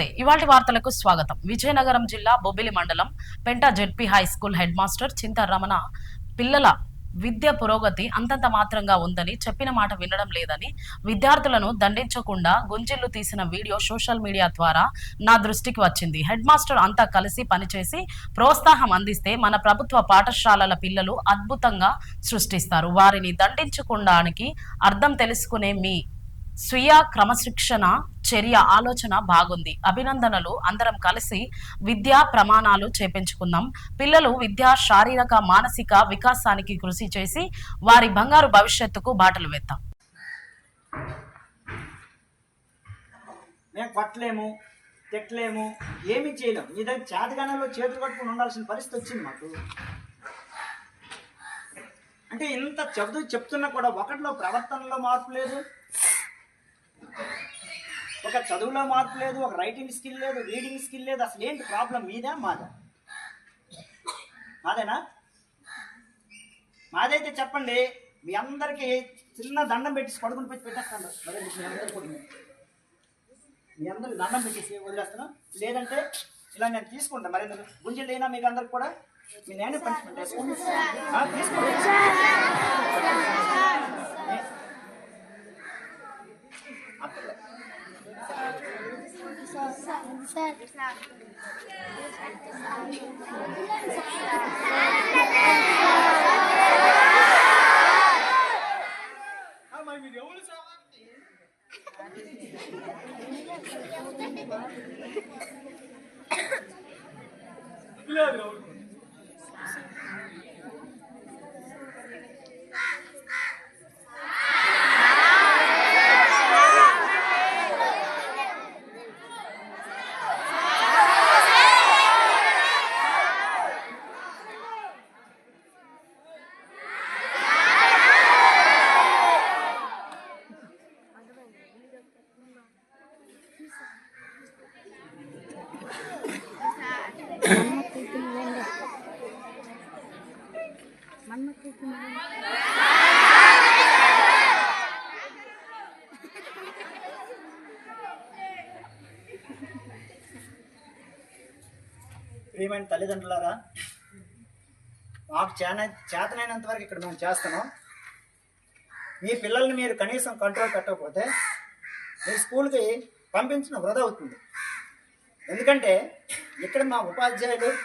నమస్తే. ఇవాల్టి వార్తలకు స్వాగతం. విజయనగరం జిల్లా బొబ్బిలి మండలం పెంట ZP high school head master చింత రమణ పిల్లల విద్య పురోగతి అంతంత మాత్రంగా ఉందని, చెప్పిన మాట వినడం లేదని, విద్యార్థులను దండించకుండా గుంజిళ్లు తీసిన వీడియో సోషల్ మీడియా ద్వారా నా దృష్టికి వచ్చింది. హెడ్ మాస్టర్ అంతా కలిసి పనిచేసి ప్రోత్సాహం అందిస్తే మన ప్రభుత్వ పాఠశాలల పిల్లలు అద్భుతంగా సృష్టిస్తారు. వారిని దండించకుండానికి అర్థం తెలుసుకునే మీ స్వీయ క్రమశిక్షణ చర్య ఆలోచన బాగుంది. అభినందనలు. అందరం కలిసి విద్యా ప్రమాణాలు చేపించుకుందాం. పిల్లలు విద్యా శారీరక మానసిక వికాసానికి కృషి చేసి వారి బంగారు భవిష్యత్తుకు బాటలు వేద్దాం. మేము కొట్టలేము, తిట్టలేము, ఏమి చేయలేము. మీ దగ్గర చేతగానంలో చేతులు కట్టుకుని ఉండాల్సిన పరిస్థితి వచ్చింది మాకు. అంటే ఇంత చెప్తున్నా కూడా ఒకటిలో ప్రవర్తనలో మార్పు లేదు, ఒక చదువులో మార్పు లేదు, ఒక రైటింగ్ స్కిల్ లేదు, రీడింగ్ స్కిల్ లేదు. అసలు ఏంటి ప్రాబ్లం? మీదా మాదా? మాదేనా? మాదైతే చెప్పండి. మీ అందరికీ చిన్న దండం పెట్టేసి పడుకుని పెట్టేస్తాను. మరి మీ అందరికి దండం పెట్టేసి వదిలేస్తున్నాం. లేదంటే ఇలా నేను తీసుకుంటాను. మరి గుంజలు అయినా మీకు అందరికి కూడా మీ నేను పనిష్మెంట్ వేసుకోండి. ప్రియమైన తల్లిదండ్రులారా, మాకు చేతనైనంత వరకు ఇక్కడ మేము చేస్తున్నాం. మీ పిల్లల్ని మీరు కనీసం కంట్రోల్ పెట్టకపోతే మీరు స్కూల్కి పంపించడం వృధా అవుతుంది. ఎందుకంటే ఇక్కడ మా ఉపాధ్యాయులు